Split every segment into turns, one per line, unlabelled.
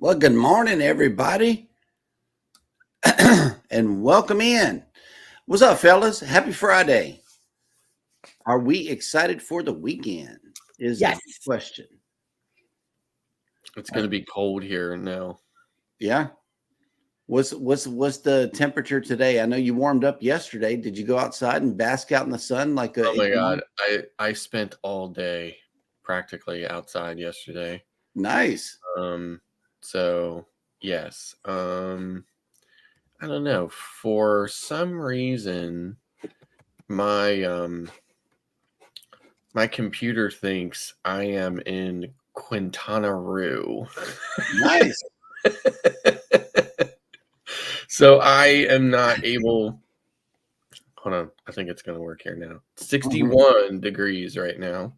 Well, good morning, everybody, and welcome in. What's up, fellas? Happy Friday. Are we excited for the weekend? Is the
Yes.
question.
It's going to be cold here now.
Yeah. What's the temperature today? I know you warmed up yesterday. Did you go outside and bask out in the sun like a?
Oh my God. I spent all day practically outside yesterday.
Nice.
So yes. I don't know. For some reason, my my computer thinks I am in Quintana Roo.
Nice.
So I am not able. Hold on. I think it's going to work here now. 61 degrees right now.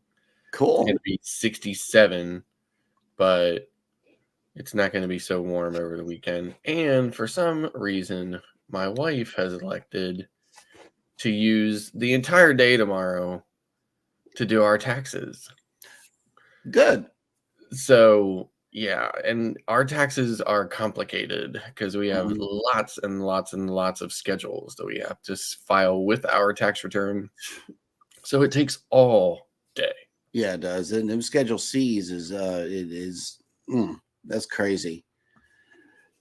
Cool.
It's going to be 67, but it's not going to be so warm over the weekend. And for some reason, my wife has elected to use the entire day tomorrow to do our taxes.
Good.
So, yeah, and our taxes are complicated because we have lots and lots and lots of schedules that we have to file with our tax return. So it takes all day.
Yeah, it does. And them Schedule C's that's crazy.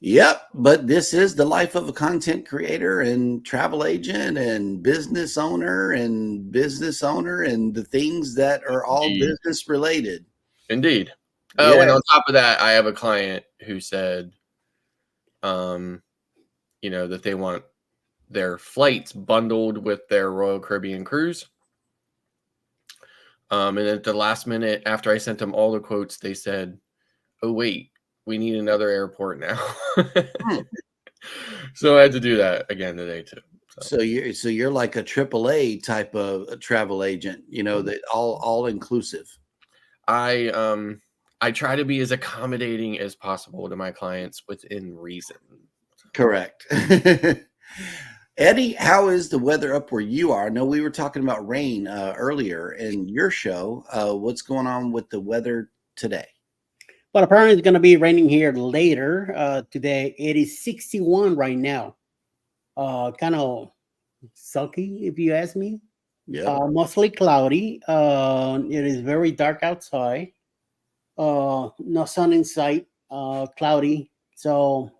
Yep, but this is the life of a content creator and travel agent and business owner and the things that are all business related.
Indeed. Oh, yes. And on top of that, I have a client who said, that they want their flights bundled with their Royal Caribbean cruise. And at the last minute, after I sent them all the quotes, they said, "Oh, wait, we need another airport now." So I had to do that again today too.
So you're like a AAA type of a travel agent, that all inclusive.
I try to be as accommodating as possible to my clients within reason.
Correct. Eddie, how is the weather up where you are? I know we were talking about rain earlier in your show. What's going on with the weather today?
Well, apparently it's going to be raining here later today. It is 61 right now. Kind of sulky, if you ask me.
Yeah.
Mostly cloudy. It is very dark outside. No sun in sight. Cloudy. So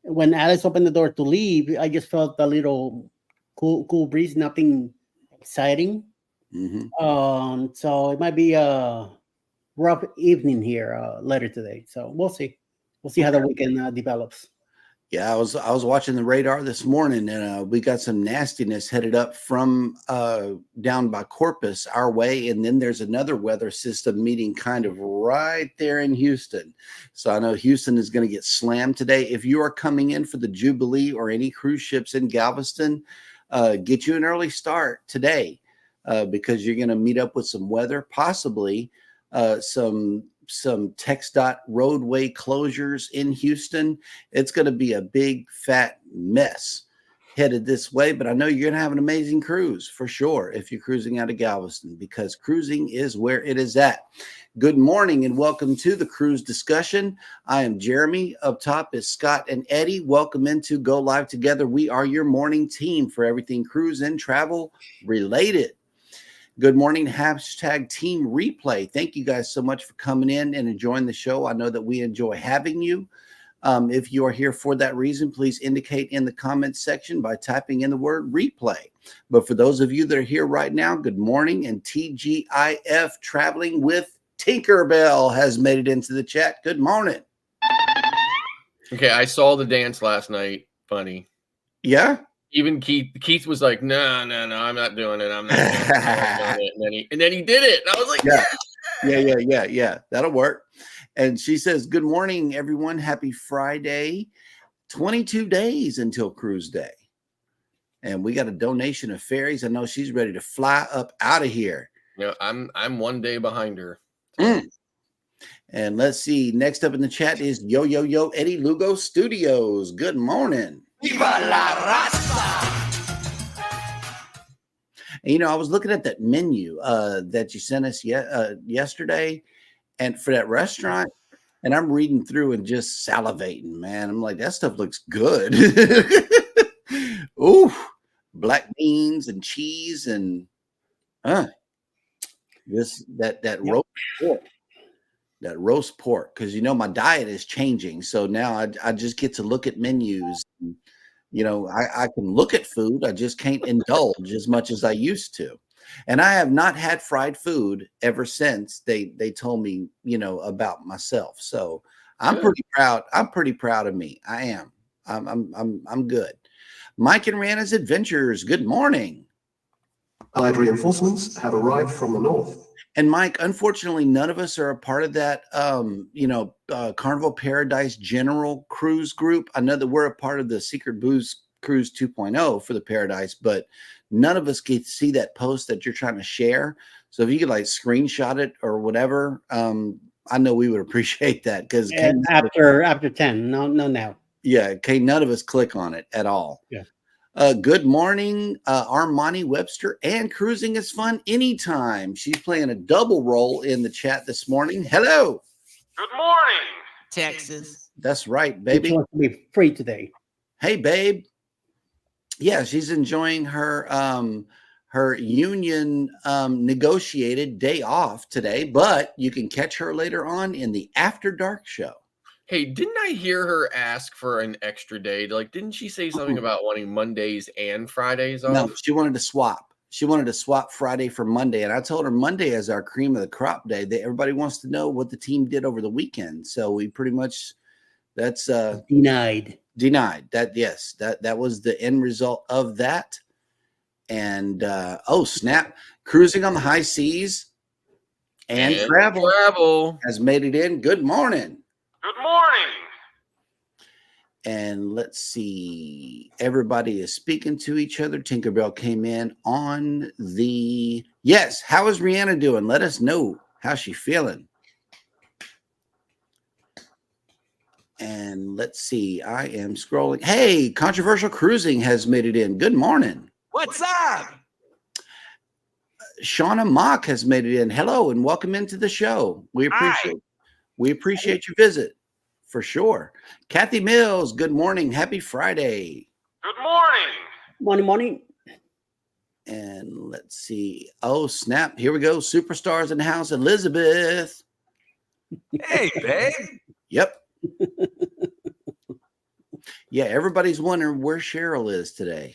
when Alice opened the door to leave, I just felt a little cool breeze. Nothing exciting. So it might be a rough evening here later today. So we'll see. We'll see how the weekend develops.
Yeah, I was watching the radar this morning, and we got some nastiness headed up from down by Corpus our way, and then there's another weather system meeting kind of right there in Houston. So I know Houston is going to get slammed today. If you are coming in for the Jubilee or any cruise ships in Galveston, get you an early start today because you're going to meet up with some weather, possibly some TxDOT roadway closures in Houston. It's going to be a big fat mess headed this way, but I know you're going to have an amazing cruise for sure if you're cruising out of Galveston, because cruising is where it is at. Good morning and welcome to the cruise discussion. I am Jeremy. Up top is Scott and Eddie. Welcome into Go Live Together. We are your morning team for everything cruise and travel related. Good morning, hashtag team replay. Thank you guys so much for coming in and enjoying the show. I know that we enjoy having you. If you are here for that reason, please indicate in the comments section by typing in the word replay. But for those of you that are here right now, good morning. And TGIF Traveling with Tinkerbell has made it into the chat. Good morning.
Okay, I saw the dance last night. Funny.
Yeah?
Even Keith was like, no, I'm not doing it. I'm not doing it. And then he did it. And I was like,
yeah. That'll work. And she says, good morning, everyone. Happy Friday. 22 days until cruise day. And we got a donation of ferries. I know she's ready to fly up out of here.
I'm 1 day behind her.
And let's see. Next up in the chat is Yo, Eddie Lugo Studios. Good morning. Viva la raza! And, I was looking at that menu that you sent us yesterday, and for that restaurant, And I'm reading through and just salivating, man. I'm like, that stuff looks good. Ooh, black beans and cheese and that
Yeah.
roast pork. That roast pork, because my diet is changing. So now I just get to look at menus. And, I can look at food. I just can't indulge as much as I used to. And I have not had fried food ever since they told me, about myself. So I'm
Good.
pretty proud. I'm pretty proud of me. I am. I'm good. Mike and Rihanna's Adventures. Good morning.
Allied reinforcements have arrived from the north.
And Mike, unfortunately, none of us are a part of that, Carnival Paradise General Cruise group. I know that we're a part of the Secret Booze Cruise 2.0 for the Paradise, but none of us get to see that post that you're trying to share. So if you could screenshot it or whatever, I know we would appreciate that, because
after 10, no now.
Yeah, none of us click on it at all.
Yeah.
Good morning, Armani Webster, and Cruising is Fun Anytime. She's playing a double role in the chat this morning. Hello.
Good morning,
Texas.
That's right, baby.
She wants to be free today.
Hey, babe. Yeah, she's enjoying her her union negotiated day off today, but you can catch her later on in the After Dark show.
Hey, didn't I hear her ask for an extra day? Didn't she say something about wanting Mondays and Fridays off?
No, she wanted to swap. She wanted to swap Friday for Monday. And I told her Monday is our cream of the crop day. Everybody wants to know what the team did over the weekend. So we pretty much, that's
Denied.
That, yes, that was the end result of that. And snap, cruising on the high seas and travel has made it in. Good morning.
good morning.
And let's see, everybody is speaking to each other. Tinkerbell came in on the, yes, how is Rihanna doing? Let us know how she's feeling. And let's see, I am scrolling. Hey, Controversial Cruising has made it in. Good morning.
What's up?
Shauna Mock has made it in. Hello and welcome into the show. We appreciate your visit for sure. Kathy Mills, good morning. Happy Friday.
Good morning.
Morning.
And let's see. Oh, snap. Here we go. Superstars in the house. Elizabeth.
Hey, babe.
Yep. Yeah, everybody's wondering where Cheryl is today.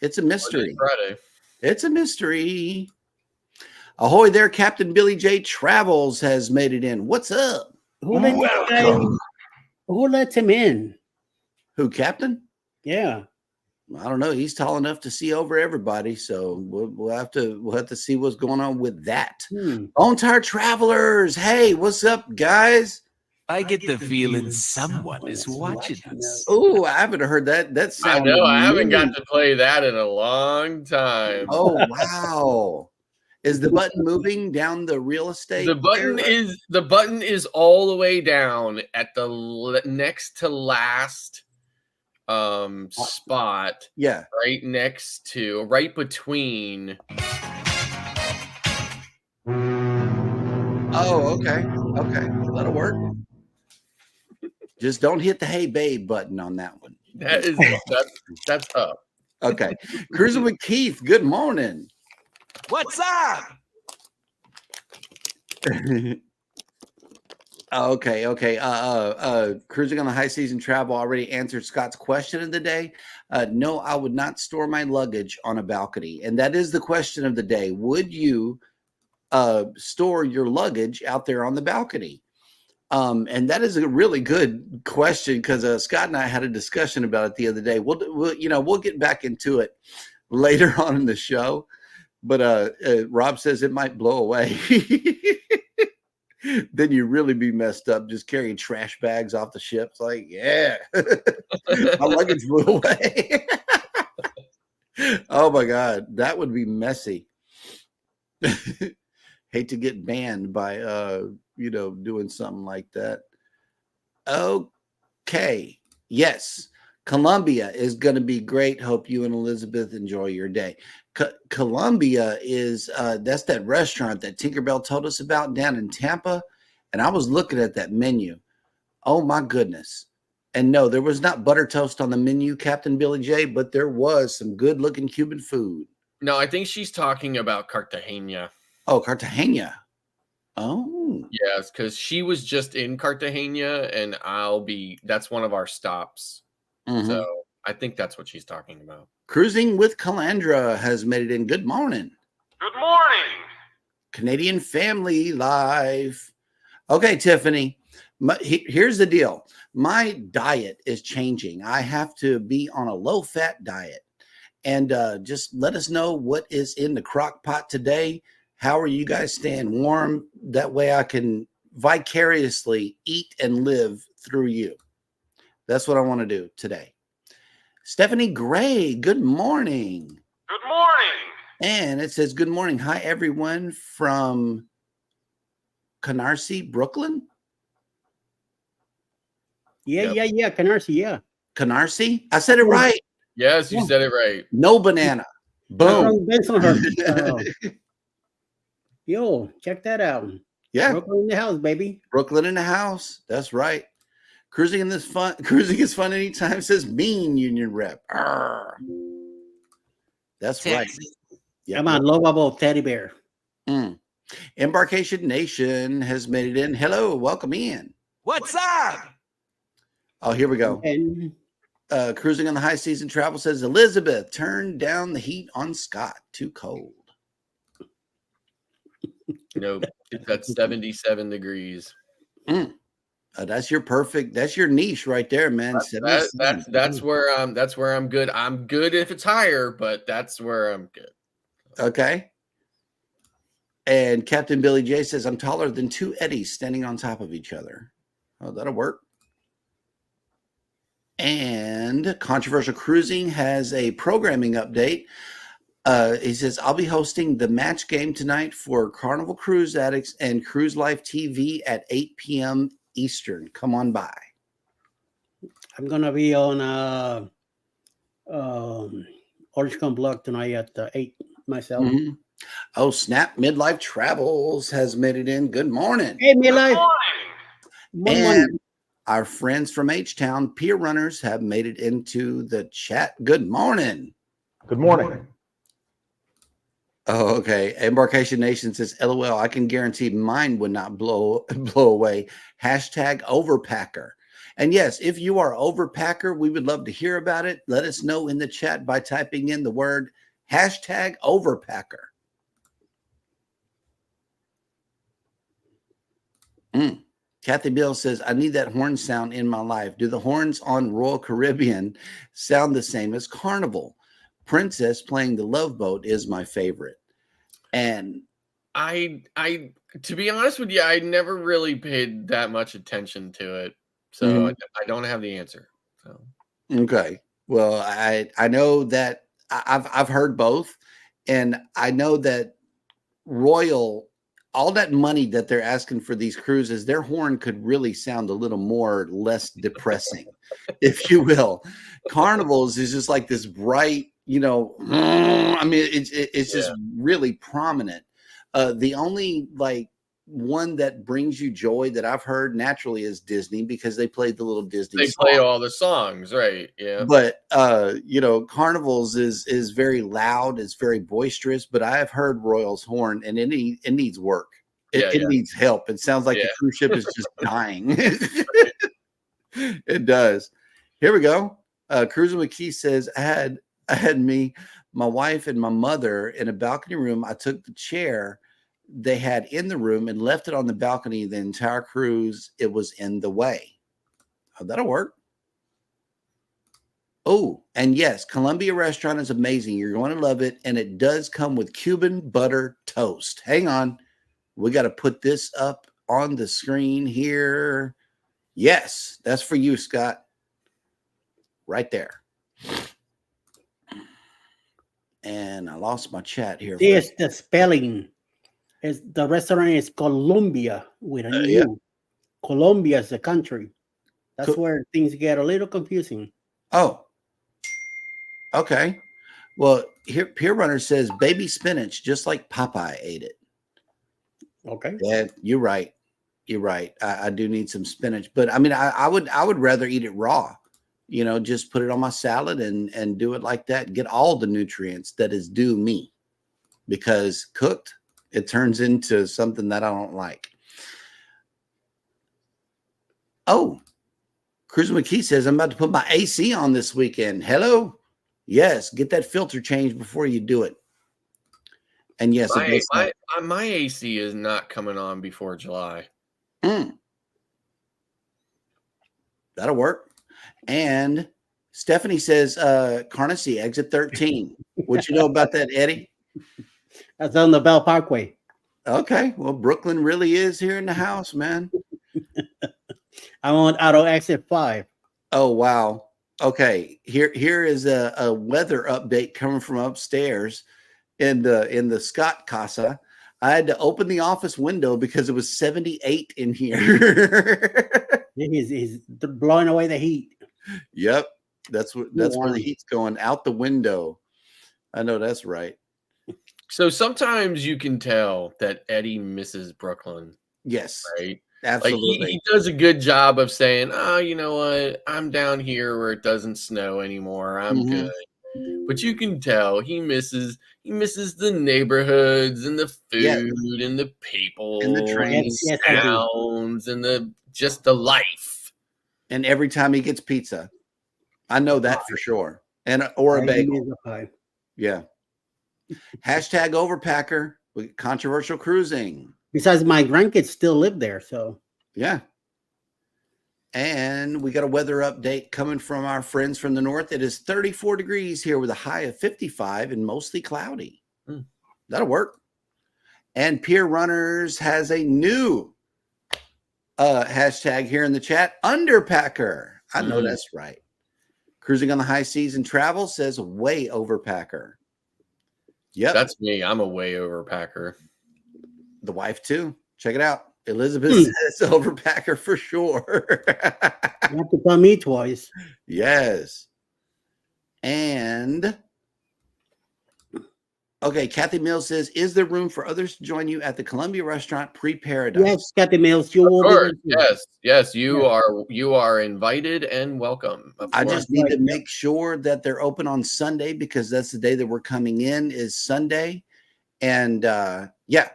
It's a mystery.
Friday.
It's a mystery. Ahoy there, Captain Billy J. Travels has made it in. What's up?
Who lets him in?
Who, Captain?
Yeah.
I don't know. He's tall enough to see over everybody, so we'll have to see what's going on with that. Bone Tired Travelers, hey, what's up, guys?
I get the feeling someone is watching us.
Oh, I haven't heard that. That
I
sounds.
know. I haven't got to play that in a long time.
Oh wow! Is the button moving down the real estate?
The button is all the way down at the next to last spot.
Yeah,
right between.
Oh, okay. That'll work. Just don't hit the "Hey Babe" button on that one.
That's up.
Okay. Cruising with Keith. Good morning.
What's up?
Okay. Cruising on the high season travel already answered Scott's question of the day. No, I would not store my luggage on a balcony. And that is the question of the day. Would you store your luggage out there on the balcony? And that is a really good question, because Scott and I had a discussion about it the other day. We'll get back into it later on in the show. But Rob says it might blow away. Then you really be messed up just carrying trash bags off the ship. It's like, yeah, my luggage blew away. Oh my God, that would be messy. Hate to get banned by doing something like that. Okay. Yes. Columbia is going to be great. Hope you and Elizabeth enjoy your day. Columbia is that's that restaurant that Tinkerbell told us about down in Tampa. And I was looking at that menu. Oh my goodness. And no, there was not butter toast on the menu, Captain Billy J, but there was some good looking Cuban food.
No, I think she's talking about Cartagena.
Oh, Cartagena. Oh.
Yes, because she was just in Cartagena, and that's one of our stops.
Mhm.
So I think that's what she's talking about.
Cruising with Calandra has made it in. Good morning.
Good morning.
Canadian Family Live. Okay, Tiffany, here's the deal. My diet is changing. I have to be on a low-fat diet. And just let us know what is in the crock pot today. How are you guys staying warm? That way I can vicariously eat and live through you. That's what I want to do today. Stephanie Gray, good morning.
Good morning.
And it says, good morning. Hi, everyone from Canarsie, Brooklyn.
Yeah. Canarsie, yeah.
Canarsie? I said it right.
Yes, you said it right.
No banana. Boom.
Yo, check that out.
Yeah.
Brooklyn in the house, baby.
Brooklyn in the house. That's right. Cruising is fun anytime, says mean union rep. Arr. That's right.
Yep. Come on, lovable teddy bear.
Embarkation Nation has made it in. Hello, welcome in.
What's up?
Oh, here we go.
And
Cruising on the High Season Travel says, Elizabeth, turn down the heat on Scott. Too cold.
Nope, it's at 77 degrees.
That's your niche right there, man.
That's where I'm good. I'm good if it's higher, but that's where I'm good.
Okay. And Captain Billy J says, I'm taller than two Eddies standing on top of each other. Oh, that'll work. And Controversial Cruising has a programming update. He says, I'll be hosting the match game tonight for Carnival Cruise Addicts and Cruise Life TV at 8 p.m. Eastern. Come on by.
I'm going to be on Orange Con Block tonight at 8 myself.
Oh, Snap Midlife Travels has made it in. Good morning.
Hey, Midlife.
Good morning.
And our friends from H-Town, Pier Runners, have made it into the chat. Good morning.
Good morning.
Oh, okay. Embarkation Nation says, LOL, I can guarantee mine would not blow away. Hashtag overpacker. And yes, if you are overpacker, we would love to hear about it. Let us know in the chat by typing in the word hashtag overpacker. Kathy Bill says, I need that horn sound in my life. Do the horns on Royal Caribbean sound the same as Carnival? Princess playing the Love Boat is my favorite. And
I to be honest with you, I never really paid that much attention to it. So I don't have the answer. So
okay. Well, I know that I've heard both, and I know that Royal, all that money that they're asking for these cruises, their horn could really sound a little more less depressing, if you will. Carnivals is just like this bright, I mean, it's just really prominent. The only like one that brings you joy that I've heard naturally is Disney, because they played the little Disney.
They play all the songs, right? Yeah.
But Carnivals is very loud, it's very boisterous. But I have heard Royal's horn, and it needs work. It needs help. It sounds like the cruise ship is just dying. It does. Here we go. Cruising with Keith says, I had me, my wife, and my mother in a balcony room. I took the chair they had in the room and left it on the balcony the entire cruise. It was in the way. Oh, that'll work. Oh, and yes, Columbia Restaurant is amazing. You're going to love it. And it does come with Cuban butter toast. Hang on. We got to put this up on the screen here. Yes, that's for you, Scott. Right there. And I lost my chat here.
This the spelling. The restaurant is Colombia with an U.
Yeah.
Colombia is the country. That's where things get a little confusing.
Oh. Okay. Well, here Pier Runner says baby spinach, just like Popeye ate it.
Okay.
Yeah, you're right. You're right. I do need some spinach, but I mean, I would rather eat it raw. You know, just put it on my salad and do it like that. Get all the nutrients that is due me, because cooked, it turns into something that I don't like. Oh, Cruz McKee says, I'm about to put my AC on this weekend. Hello? Yes, get that filter changed before you do it. And yes, it does.
My AC is not coming on before July.
That'll work. And Stephanie says, Carnacy, exit 13. What you know about that, Eddie?
That's on the Bell Parkway.
Okay. Well, Brooklyn really is here in the house, man.
I'm on auto exit 5.
Oh, wow. Okay. Here is a weather update coming from upstairs in the Scott Casa. I had to open the office window because it was 78 in here.
He's blowing away the heat.
Yep. That's where the heat's going, out the window. I know that's right.
So sometimes you can tell that Eddie misses Brooklyn.
Yes.
Right?
Absolutely.
Like he does a good job of saying, oh, you know what? I'm down here where it doesn't snow anymore. I'm good. But you can tell he misses the neighborhoods and the food and the people
and the trains,
sounds and the life.
And every time he gets pizza, I know that for sure. Or a bagel. Yeah. Hashtag overpacker with controversial cruising.
Besides, my grandkids still live there, so
yeah. And we got a weather update coming from our friends from the north. It is 34 degrees here with a high of 55 and mostly cloudy. That'll work. And Pier Runners has a new hashtag here in the chat, underpacker. I know that's right. Cruising on the high seas and travel says way overpacker. Yep.
That's me. I'm a way overpacker.
The wife too. Check it out. Elizabeth says overpacker for sure.
You have to tell me twice.
Yes. And okay, Kathy Mills says, is there room for others to join you at the Columbia Restaurant Pre-Paradise?
Yes, Kathy Mills, you will be there.
Yes, you are invited and welcome.
I just need to make sure that they're open on Sunday, because that's the day that we're coming in, is Sunday. And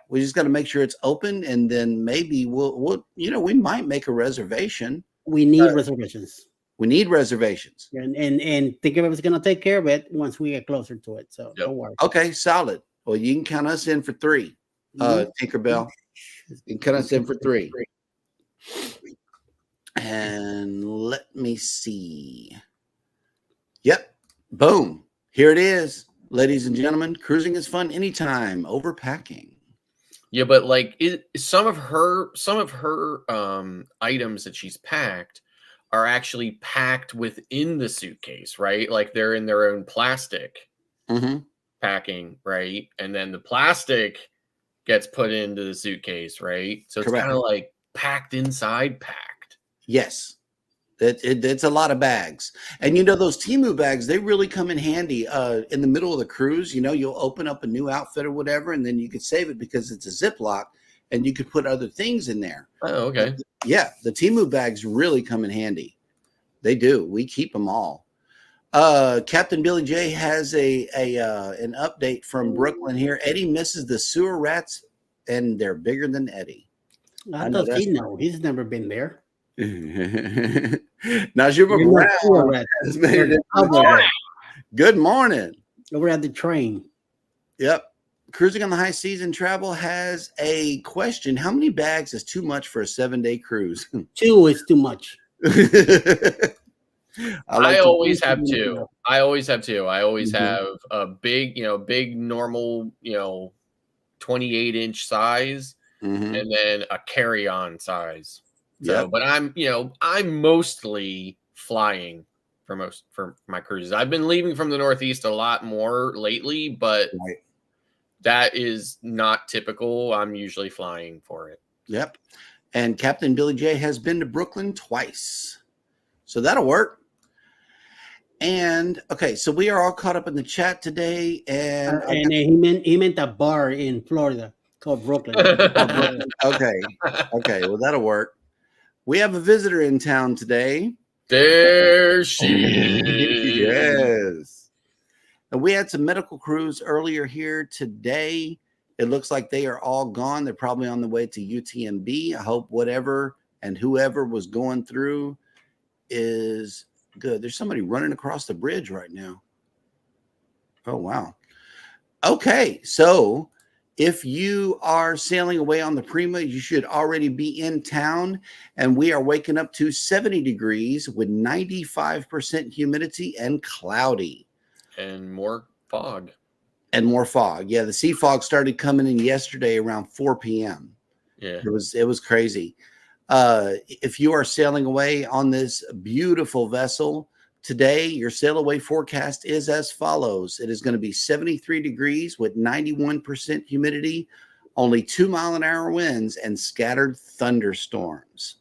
we just got to make sure it's open, and then maybe we'll we might make a reservation.
We need reservations.
We need reservations.
And think of it, was going to take care of it once we get closer to it. So don't worry.
Okay, solid. Well, you can count us in for 3. Tinkerbell. You can count us in for 3. And let me see. Yep. Boom. Here it is. Ladies and gentlemen, cruising is fun anytime. Overpacking.
Yeah, but like some of her items that she's packed are actually packed within the suitcase, right? Like they're in their own plastic packing, right? And then the plastic gets put into the suitcase, right? So it's kind of like packed inside packed.
Yes. It's a lot of bags. And those Temu bags, they really come in handy in the middle of the cruise. You'll open up a new outfit or whatever, and then you could save it because it's a Ziploc, and you could put other things in there.
Oh, okay.
Yeah, the Temu bags really come in handy. They do. We keep them all. Captain Billy J has an update from Brooklyn here. Eddie misses the sewer rats, and they're bigger than Eddie.
How does he know? He's never been there.
Now, good morning.
Over at the train.
Yep. Cruising on the high seas and travel has a question. How many bags is too much for a 7-day cruise?
2 is too much.
I always have 2. I always have a big normal 28-inch size, and then a carry-on size. So, but I'm mostly flying for my cruises. I've been leaving from the Northeast a lot more lately, but that is not typical. I'm usually flying for it.
Yep. And Captain Billy J has been to Brooklyn twice, so that'll work. And okay, so we are all caught up in the chat today, and
he meant a bar in Florida. called Brooklyn.
Okay. Well, that'll work. We have a visitor in town today.
There she is.
Yes. And we had some medical crews earlier here today. It looks like they are all gone. They're probably on the way to UTMB. I hope whatever and whoever was going through is good. There's somebody running across the bridge right now. Oh, wow. Okay. So if you are sailing away on the Prima, you should already be in town. And we are waking up to 70 degrees with 95% humidity and cloudy.
And more fog.
And more fog. Yeah, the sea fog started coming in yesterday around 4 p.m.
Yeah.
It was crazy. If you are sailing away on this beautiful vessel today, your sail away forecast is as follows. It is going to be 73 degrees with 91% humidity, only 2-mile-an-hour winds, and scattered thunderstorms.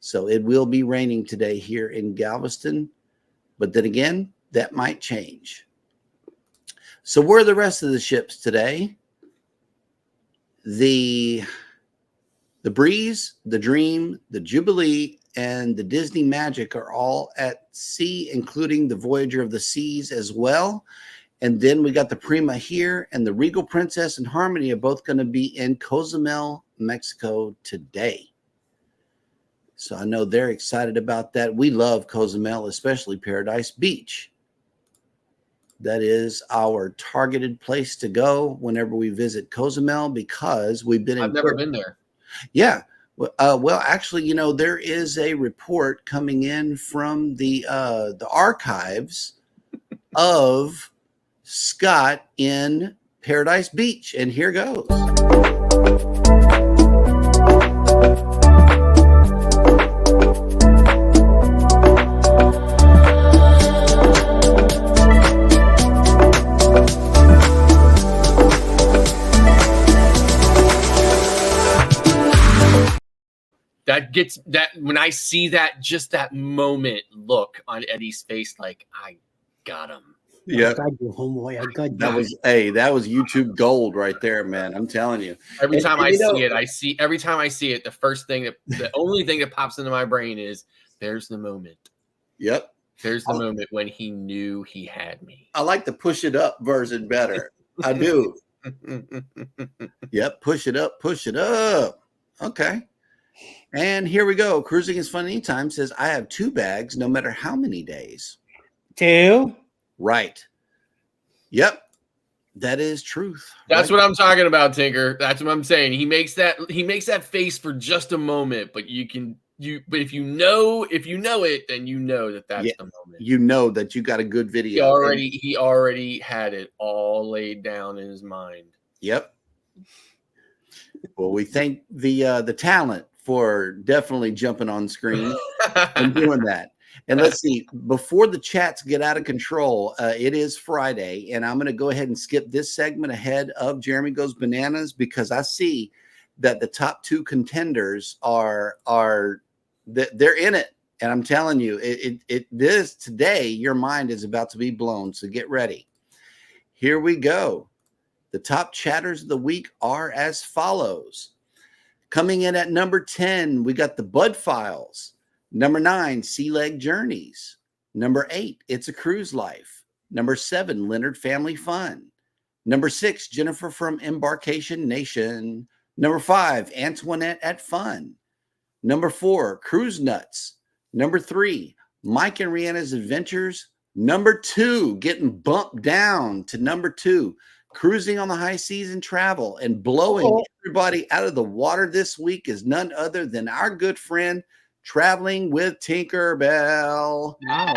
So it will be raining today here in Galveston, but then again, that might change. So where are the rest of the ships today? The Breeze, the Dream, the Jubilee, and the Disney Magic are all at sea, including the Voyager of the Seas as well. And then we got the Prima here, and the Regal Princess and Harmony are both going to be in Cozumel, Mexico today. So I know they're excited about that. We love Cozumel, especially Paradise Beach. That is our targeted place to go whenever we visit Cozumel because we've been
I've never been there.
Yeah. Well, actually, you know, there is a report coming in from the archives of Scott in Paradise Beach, and here goes.
That gets that when I see that, just that moment look on Eddie's face, like I got him.
Yeah,
I got you, homeboy. I got you.
That was YouTube gold right there, man. I'm telling you.
Every time I see it, the only thing that pops into my brain is there's the moment.
Yep.
There's the moment when he knew he had me.
I like the push it up version better. I do. Yep. Push it up. Push it up. Okay. And here we go. Cruising is fun anytime says, I have 2 bags no matter how many days.
2.
Right. Yep. That is truth.
That's
right?
what I'm talking about, Tinker. That's what I'm saying. He makes that face for just a moment, but but if you know it, then you know that's the moment.
You know that you got a good video.
He already had it all laid down in his mind.
Yep. Well, we thank the talent for definitely jumping on screen and doing that. And let's see, before the chats get out of control, it is Friday, and I'm going to go ahead and skip this segment ahead of Jeremy Goes Bananas because I see that the top 2 contenders they're in it. And I'm telling you, this today, your mind is about to be blown. So get ready. Here we go. The top chatters of the week are as follows. Coming in at number 10, we got the Bud Files. Number 9, Sea Leg Journeys. Number 8, It's a Cruise Life. Number 7, Leonard Family Fun. Number 6, Jennifer from Embarkation Nation. Number 5, Antoinette at Fun. Number 4, Cruise Nuts. Number 3, Mike and Rihanna's Adventures. Number 2, getting bumped down to number 2, Cruising on the High Seas and Travel, and blowing everybody out of the water this week is none other than our good friend Traveling with Tinkerbell.
Wow.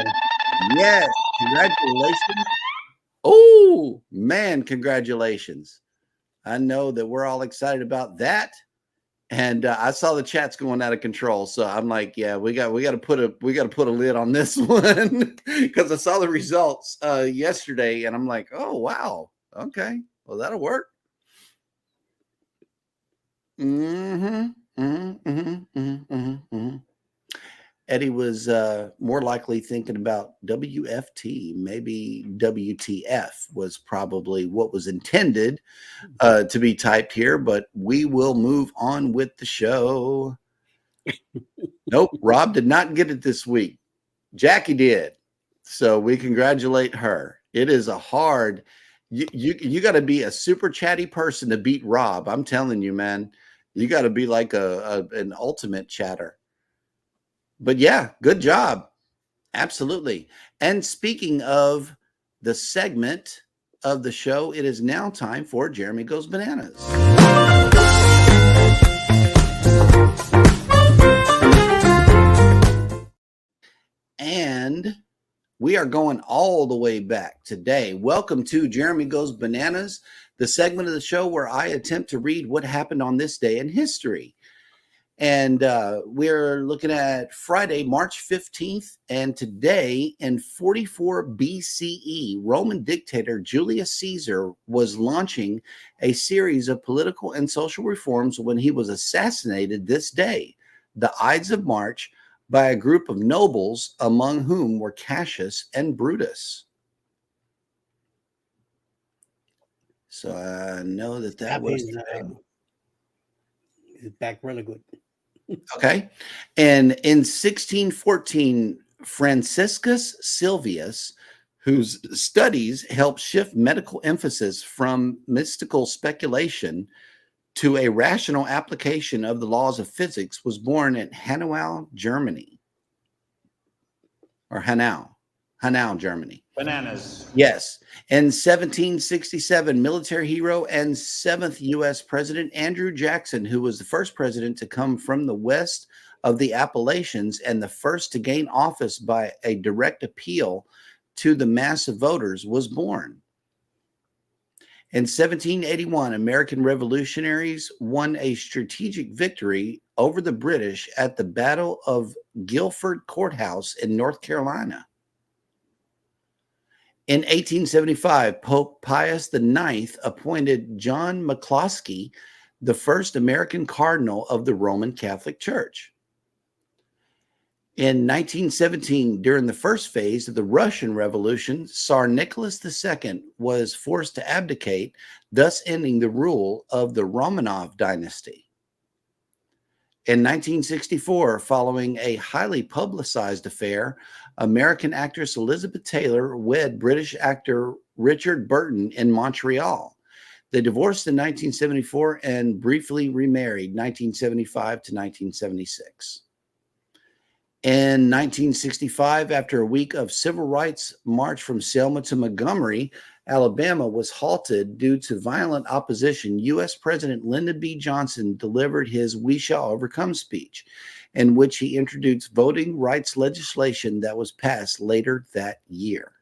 Yes, congratulations. Oh, man, congratulations. I know that we're all excited about that. And I saw the chats going out of control, so I'm like, yeah, we got to put a lid on this one because I saw the results yesterday, and I'm like, oh wow, okay, well that'll work. Eddie was more likely thinking about WFT. Maybe WTF was probably what was intended to be typed here, but we will move on with the show. Nope, Rob did not get it this week. Jackie did. So we congratulate her. It is a hard, you got to be a super chatty person to beat Rob. I'm telling you, man, you got to be like an ultimate chatter. But yeah, good job. Absolutely. And speaking of the segment of the show, it is now time for Jeremy Goes Bananas. And we are going all the way back today. Welcome to Jeremy Goes Bananas, the segment of the show where I attempt to read what happened on this day in history. And we're looking at Friday, March 15th. And today in 44 BCE, Roman dictator Julius Caesar was launching a series of political and social reforms when he was assassinated this day, the Ides of March, by a group of nobles, among whom were Cassius and Brutus. So I know that was
back really good.
Okay. And in 1614, Franciscus Sylvius, whose studies helped shift medical emphasis from mystical speculation to a rational application of the laws of physics, was born in Hanau, Germany. Or Hanau, Germany.
Bananas.
Yes. In 1767, military hero and 7th U.S. President Andrew Jackson, who was the first president to come from the west of the Appalachians and the first to gain office by a direct appeal to the mass of voters, was born. In 1781, American revolutionaries won a strategic victory over the British at the Battle of Guilford Courthouse in North Carolina. In 1875, Pope Pius IX appointed John McCloskey the first American cardinal of the Roman Catholic Church. In 1917, during the first phase of the Russian Revolution, Tsar Nicholas II was forced to abdicate, thus ending the rule of the Romanov dynasty. In 1964, following a highly publicized affair, American actress Elizabeth Taylor wed British actor Richard Burton in Montreal. They divorced in 1974 and briefly remarried 1975 to 1976. In 1965, after a week of civil rights march from Selma to Montgomery, Alabama was halted due to violent opposition. U.S. President Lyndon B. Johnson delivered his "We Shall Overcome" speech, in which he introduced voting rights legislation that was passed later that year.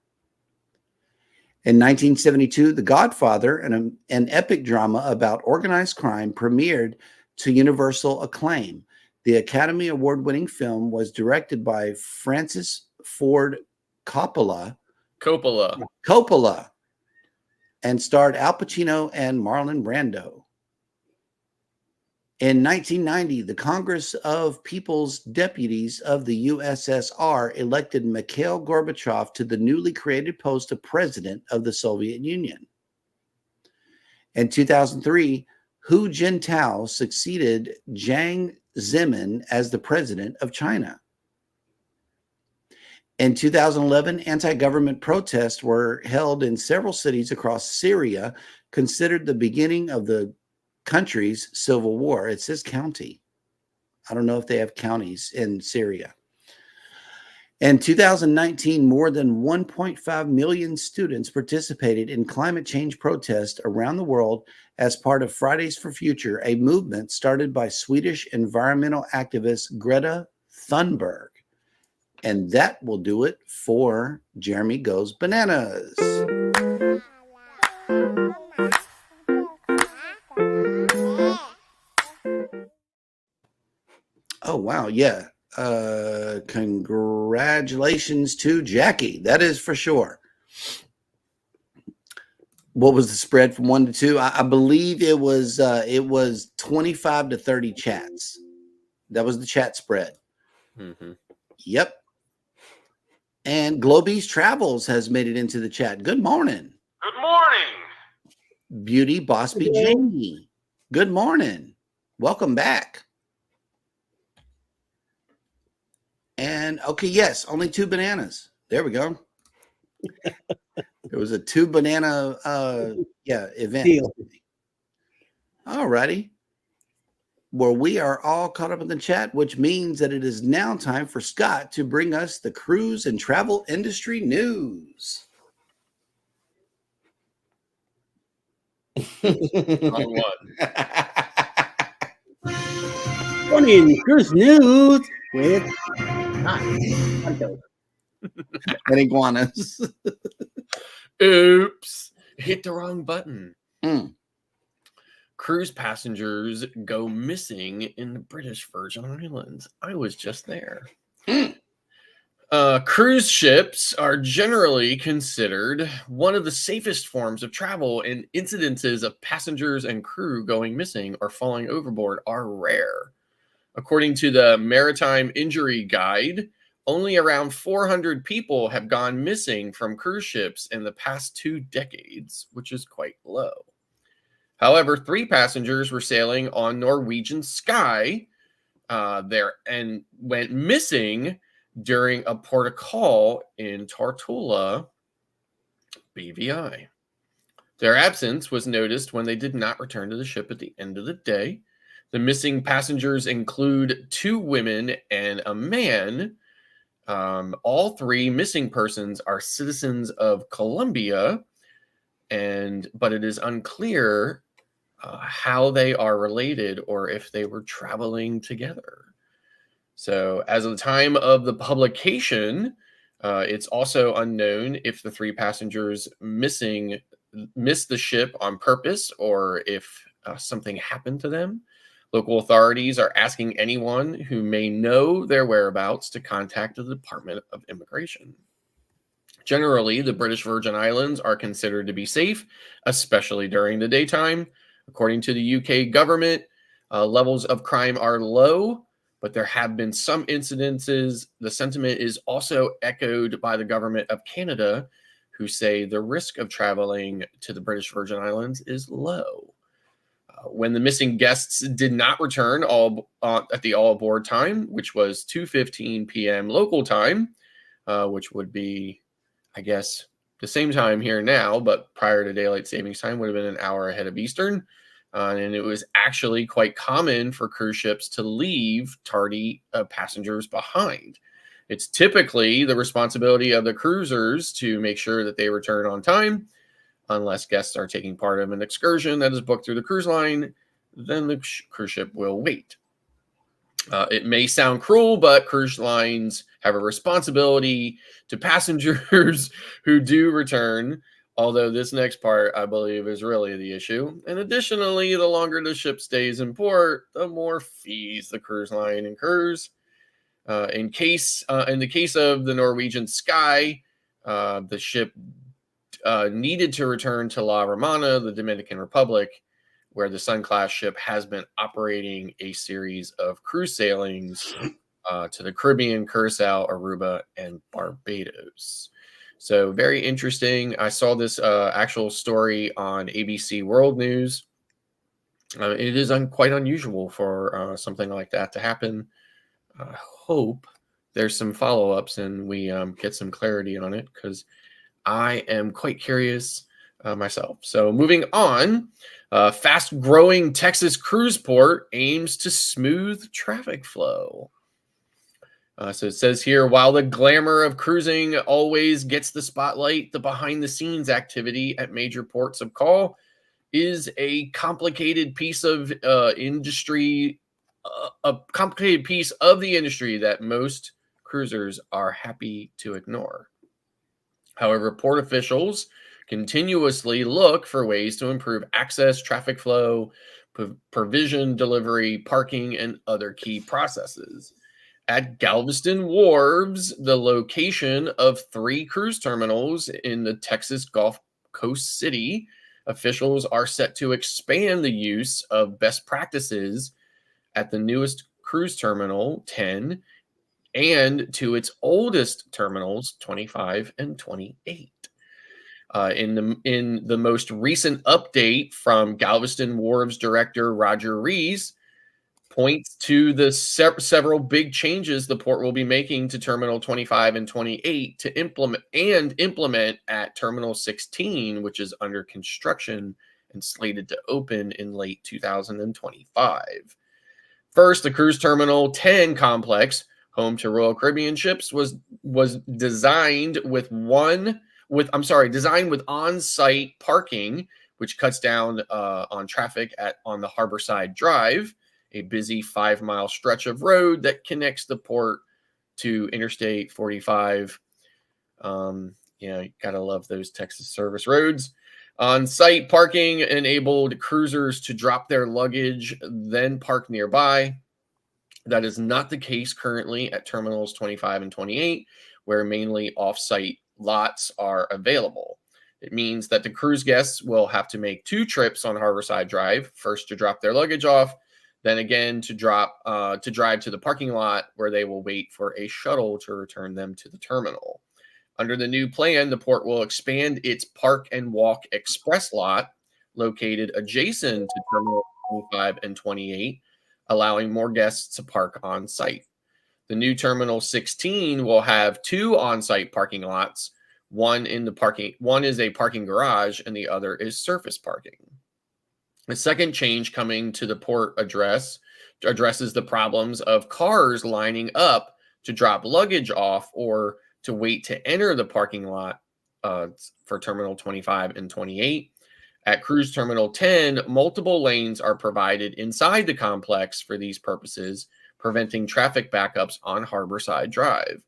In 1972, The Godfather, an epic drama about organized crime, premiered to universal acclaim. The Academy Award-winning film was directed by Francis Ford Coppola, and starred Al Pacino and Marlon Brando. In 1990, the Congress of People's Deputies of the USSR elected Mikhail Gorbachev to the newly created post of President of the Soviet Union. In 2003, Hu Jintao succeeded Jiang Zemin as the president of China. In 2011, anti-government protests were held in several cities across Syria, considered the beginning of the country's civil war. It says county. I don't know if they have counties in Syria. In 2019, more than 1.5 million students participated in climate change protests around the world as part of Fridays for Future, a movement started by Swedish environmental activist Greta Thunberg. And that will do it for Jeremy Goes Bananas. Oh, wow. Yeah. Congratulations to Jackie. That is for sure. What was the spread from 1 to 2? I believe it was 25 to 30 chats. That was the chat spread.
Mm-hmm.
Yep. And Globies Travels has made it into the chat. Good morning.
Good morning.
Beauty Bosby Jamie. Good morning. Welcome back. And okay, yes, only 2 bananas. There we go. It was a 2 banana event.
Deal.
All righty. Well, we are all caught up in the chat, which means that it is now time for Scott to bring us the cruise and travel industry news.
Wrong one.
Morning cruise news with
And iguanas.
Oops. Hit the wrong button.
Mm.
Cruise passengers go missing in the British Virgin Islands. I was just there. Cruise ships are generally considered one of the safest forms of travel, and incidences of passengers and crew going missing or falling overboard are rare. According to the Maritime Injury Guide, only around 400 people have gone missing from cruise ships in the past 2 decades, which is quite low. However, 3 passengers were sailing on Norwegian Sky there and went missing during a port call in Tortola, BVI. Their absence was noticed when they did not return to the ship at the end of the day. The missing passengers include 2 women and a man. All 3 missing persons are citizens of Colombia, but it is unclear how they are related or if they were traveling together. So as of the time of the publication, it's also unknown if the 3 passengers missed the ship on purpose or if something happened to them. Local authorities are asking anyone who may know their whereabouts to contact the Department of Immigration. Generally, the British Virgin Islands are considered to be safe, especially during the daytime. According to the UK government, levels of crime are low, but there have been some incidences. The sentiment is also echoed by the government of Canada, who say the risk of traveling to the British Virgin Islands is low. When the missing guests did not return at the all aboard time, which was 2:15 p.m. local time, which would be, I guess, the same time here now, but prior to daylight savings time would have been an hour ahead of Eastern. And it was actually quite common for cruise ships to leave tardy passengers behind. It's typically the responsibility of the cruisers to make sure that they return on time. Unless guests are taking part of an excursion that is booked through the cruise line, then the cruise ship will wait. It may sound cruel, but cruise lines have a responsibility to passengers who do return, although this next part, I believe, is really the issue. And additionally, the longer the ship stays in port, the more fees the cruise line incurs. In the case of the Norwegian Sky, the ship needed to return to La Romana, the Dominican Republic, where the Sun-class ship has been operating a series of cruise sailings to the Caribbean, Curacao, Aruba, and Barbados. So very interesting. I saw this actual story on ABC World News. It is quite unusual for something like that to happen. I hope there's some follow-ups and we get some clarity on it, because I am quite curious myself. So moving on, fast-growing Texas cruise port aims to smooth traffic flow. So it says here, while the glamour of cruising always gets the spotlight, the behind-the-scenes activity at major ports of call is a complicated piece of industry, a complicated piece of the industry that most cruisers are happy to ignore. However, port officials continuously look for ways to improve access, traffic flow, provision, delivery, parking, and other key processes. At Galveston Wharves, the location of 3 cruise terminals in the Texas Gulf Coast city, officials are set to expand the use of best practices at the newest cruise terminal 10 and to its oldest terminals, 25 and 28. In the most recent update from Galveston Wharves director Roger Rees, points to the several big changes the port will be making to Terminal 25 and 28 to implement at Terminal 16, which is under construction and slated to open in late 2025. First, the Cruise Terminal 10 complex, home to Royal Caribbean ships, was designed with on-site parking, which cuts down on traffic on the Harborside Drive, a busy 5-mile stretch of road that connects the port to Interstate 45. You gotta love those Texas service roads. On-site parking enabled cruisers to drop their luggage, then park nearby. That is not the case currently at terminals 25 and 28, where mainly off-site lots are available. It means that the cruise guests will have to make 2 trips on Harborside Drive, first to drop their luggage off, then again to drive to the parking lot where they will wait for a shuttle to return them to the terminal. Under the new plan, the port will expand its Park and Walk Express lot located adjacent to Terminal 25 and 28, allowing more guests to park on site. The new Terminal 16 will have 2 on-site parking lots. One is a parking garage, and the other is surface parking. The second change coming to the port addresses the problems of cars lining up to drop luggage off or to wait to enter the parking lot for Terminal 25 and 28. At Cruise Terminal 10, multiple lanes are provided inside the complex for these purposes, preventing traffic backups on Harborside Drive.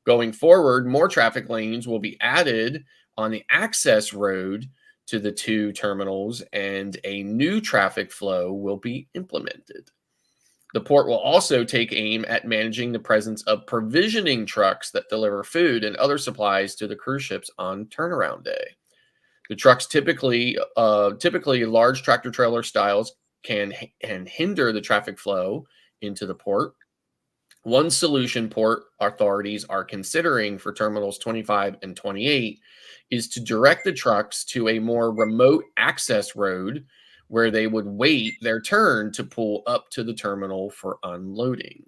Going forward, more traffic lanes will be added on the access road to the 2 terminals, and a new traffic flow will be implemented. The port will also take aim at managing the presence of provisioning trucks that deliver food and other supplies to the cruise ships on turnaround day. The trucks typically large tractor trailer styles can hinder the traffic flow into the port. One solution port authorities are considering for terminals 25 and 28 is to direct the trucks to a more remote access road where they would wait their turn to pull up to the terminal for unloading.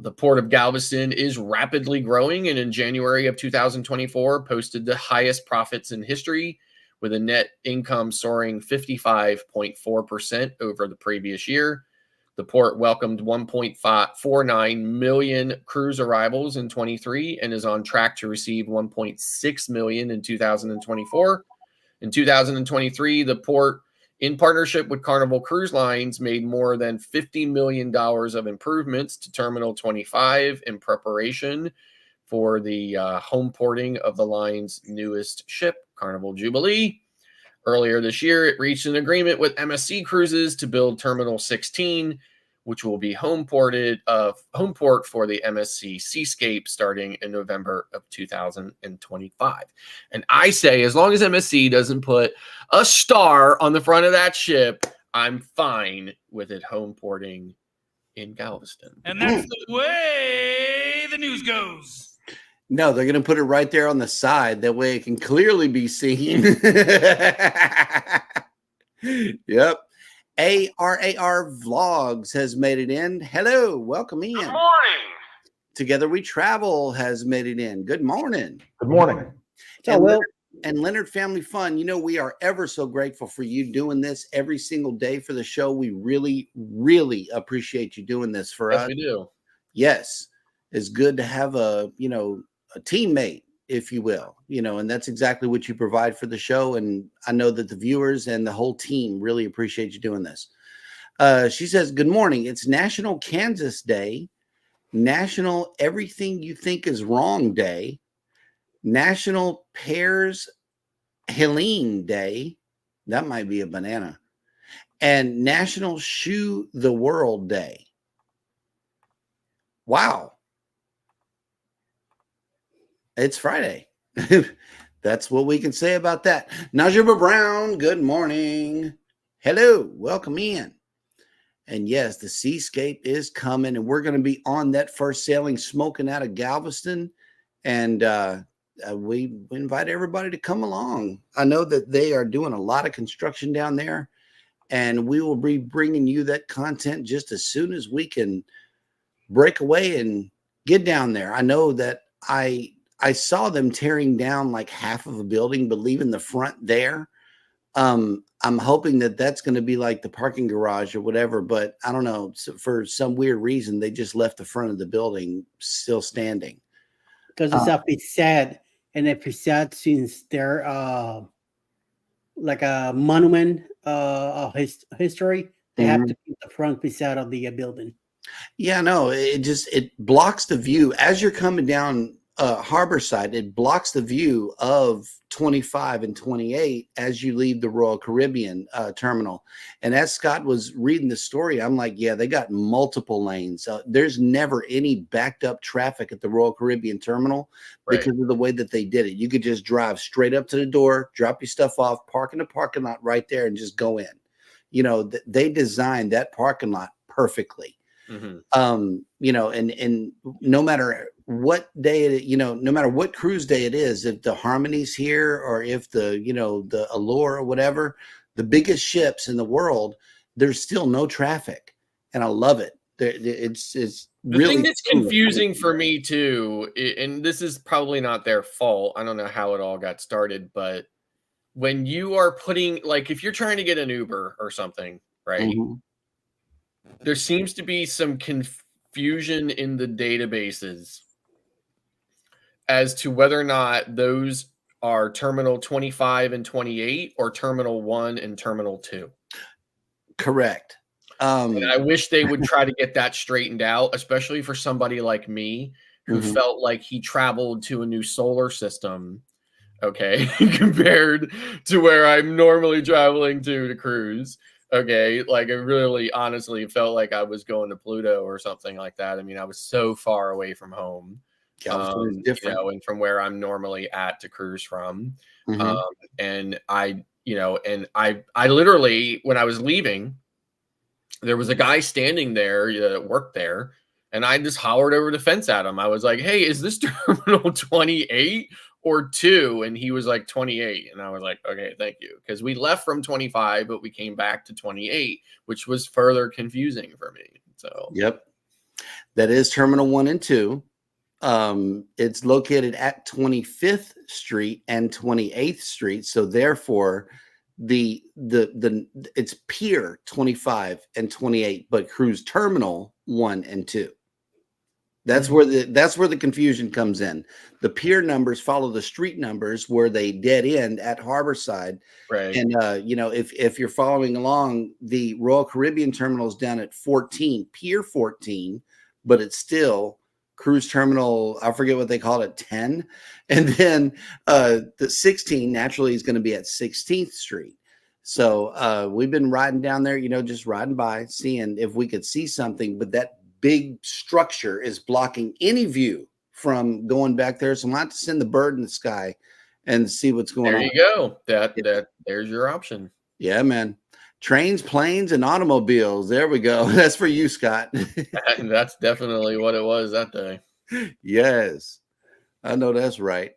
The Port of Galveston is rapidly growing, and in January of 2024 posted the highest profits in history, with a net income soaring 55.4% over the previous year. The port welcomed 1.49 million cruise arrivals in 23 and is on track to receive 1.6 million in 2024. In 2023, the port, in partnership with Carnival Cruise Lines, made more than $50 million of improvements to Terminal 25 in preparation for the home porting of the line's newest ship, Carnival Jubilee. Earlier this year, it reached an agreement with MSC Cruises to build Terminal 16, which will be home port for the MSC Seascape starting in November of 2025. And I say, as long as MSC doesn't put a star on the front of that ship, I'm fine with it home porting in Galveston.
And that's the way the news goes.
No, they're going to put it right there on the side. That way it can clearly be seen. Yep. ARAR Vlogs has made it in. Hello, welcome in.
Good morning.
Together We Travel has made it in. Good morning.
Good morning.
And Leonard Family Fun, you know, we are ever so grateful for you doing this every single day for the show. We really, really appreciate you doing this for us.
Yes, we do.
Yes. It's good to have a teammate, if you will, and that's exactly what you provide for the show. And I know that the viewers and the whole team really appreciate you doing this. She says, good morning. It's National Kansas Day, National Everything You Think Is Wrong Day, National Pears Helene Day. That might be a banana. And National Shoe the World Day. Wow. It's Friday. That's what we can say about that. Najibah Brown, good morning. Hello, welcome in. And yes, the seascape is coming, and we're going to be on that first sailing, smoking out of Galveston. And we invite everybody to come along. I know that they are doing a lot of construction down there, and we will be bringing you that content just as soon as we can break away and get down there. I know that I saw them tearing down like half of a building, but leaving the front there. I'm hoping that that's going to be like the parking garage or whatever, but I don't know. So for some weird reason, they just left the front of the building still standing.
Because it's a facade, and a facade, since they're like a monument of history, they have to keep the front facade of the building.
Yeah, no, it blocks the view as you're coming down Harborside. It blocks the view of 25 and 28 as you leave the Royal Caribbean terminal. And as Scott was reading the story, I'm like, yeah, they got multiple lanes. There's never any backed up traffic at the Royal Caribbean terminal because of the way that they did it. You could just drive straight up to the door, drop your stuff off, park in the parking lot right there, and just go in. You know, they designed that parking lot perfectly. You know, and no matter what day, no matter what cruise day it is, if the Harmony's here or if the, the Allure or whatever, the biggest ships in the world, there's still no traffic. And I love it. It's
the
really
thing that's confusing for me too, and this is probably not their fault. I don't know how it all got started, but when you are putting, like, if you're trying to get an Uber or something, right? There seems to be some confusion in the databases as to whether or not those are Terminal 25 and 28 or Terminal 1 and Terminal 2.
Correct.
And I wish they would try to get that straightened out, especially for somebody like me who felt like he traveled to a new solar system, okay, compared to where I'm normally traveling to cruise. Okay, like it really honestly felt like I was going to Pluto or something like that. I mean, I was so far away from home,
different.
and from where I'm normally at to cruise from. And I literally, when I was leaving, there was a guy standing there that worked there, and I just hollered over the fence at him. I was like, "Hey, is this Terminal 28 or 2?" And he was like 28. And I was like, "Okay, thank you." Because we left from 25, but we came back to 28, which was further confusing for me. So,
yep. That is Terminal 1 and 2. It's located at 25th Street and 28th Street. So therefore, it's Pier 25 and 28, but Cruise Terminal 1 and 2. That's where the confusion comes in. The pier numbers follow the street numbers where they dead end at Harborside.
Right.
And if you're following along, the Royal Caribbean terminal is down at 14, Pier 14, but it's still Cruise Terminal, I forget what they call it, 10. And then the 16 naturally is going to be at 16th Street. So we've been riding down there, just riding by, seeing if we could see something, but that big structure is blocking any view from going back there. So I'm going to have to send the bird in the sky and see what's going on.
There you go. There's your option.
Yeah, man. Trains, planes, and automobiles. There we go. That's for you, Scott.
That's definitely what it was that day.
Yes, I know that's right.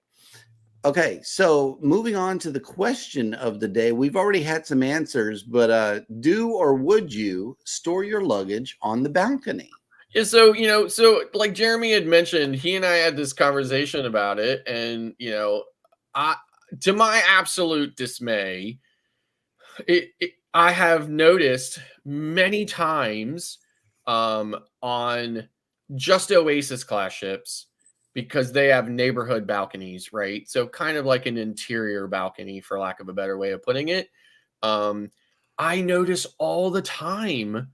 Okay, so moving on to the question of the day. We've already had some answers, but do or would you store your luggage on the balcony?
Yeah, so like Jeremy had mentioned, he and I had this conversation about it, and to my absolute dismay, I have noticed many times on just Oasis class ships, because they have neighborhood balconies, right? So kind of like an interior balcony, for lack of a better way of putting it. I notice all the time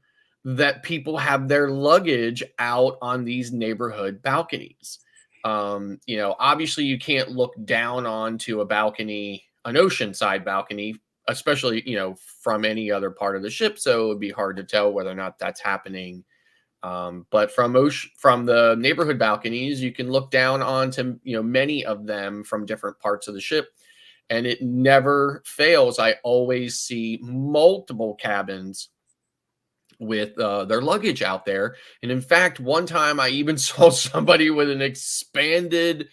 that people have their luggage out on these neighborhood balconies. Obviously you can't look down onto a balcony, an oceanside balcony, especially, from any other part of the ship. So it would be hard to tell whether or not that's happening. But from the neighborhood balconies, you can look down onto, many of them from different parts of the ship, and it never fails. I always see multiple cabins with their luggage out there. And in fact, one time I even saw somebody with an expanded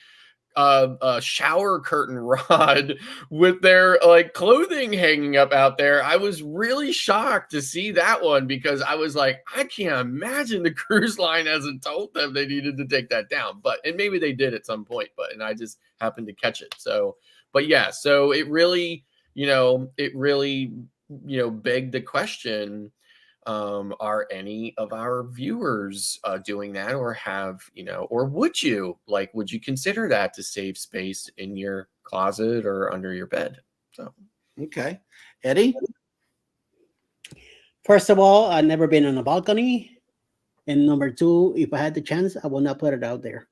shower curtain rod with their like clothing hanging up out there. I was really shocked to see that one because I was like, I can't imagine the cruise line hasn't told them they needed to take that down. But and maybe they did at some point, and I just happened to catch it. So, but yeah, so it really, begged the question, are any of our viewers doing that, or or would you consider that to save space in your closet or under your bed? So
Okay. Eddie?
First of all, I've never been on a balcony. And number two, if I had the chance, I will not put it out there.